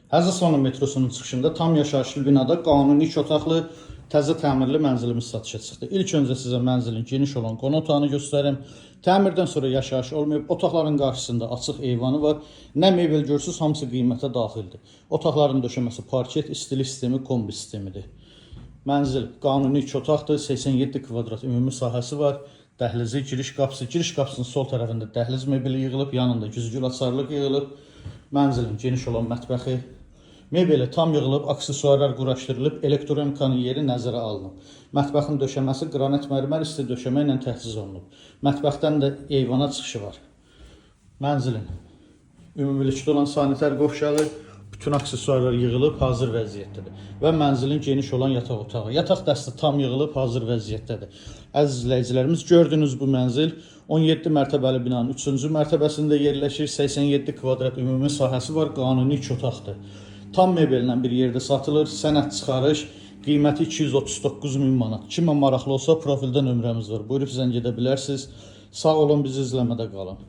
Həzə Salon metrosunun çıxışında tam yaşayışlı binada qanuni 2 otaqlı təzə təmirli mənzilimiz satışa çıxdı. İlk öncə sizə mənzilin geniş olan qonaq otağını göstərim. Təmirdən sonra yaşayış olmayıb, otaqların qarşısında açıq eyvanı var. Nə mebel görürsünüz, hamısı qiymətə daxildir. Otaqların döşəməsi parket, istilik sistemi, kombi sistemidir. Mənzil qanuni 2 otaqdır, 87 kvadrat ümumi sahəsi var. Dəhlizi, giriş qapısı. Giriş qapısının sol tərəfində dəhliz mebeli yığılıb, yanında güzgül açarlıq yığılıb. Mənzilin geniş olan mətbəxi. Mebeli tam yığılıb, aksesuarlar quraşdırılıb, elektronikanın yeri nəzərə alınıb. Mətbəxin döşəməsi qranit mərmər isti döşəmə ilə təchiz olunub. Mətbəxdən də eyvana çıxışı var. Mənzilin ümumilikdə olan sanitar qovşağı, bütün aksesuarlar yığılıb, hazır vəziyyətdədir. Və mənzilin geniş olan yataq otağı. Yataq dəsti tam yığılıb, hazır vəziyyətdədir. Əziz izləyicilərimiz, gördüyünüz bu mənzil 17 mərtəbəli binanın 3-cü mərtəbəsində yerləşir. 87 kvadrat ümumi sahəsi var, qanuni 2 otaqdır. Tam mebellə bir yerdə satılır, sənəd çıxarış, qiyməti 239 min manat. Kimə maraqlı olsa profildə nömrəmiz var. Buyurub zəng edə bilərsiniz. Sağ olun, bizi izləmədə qalın.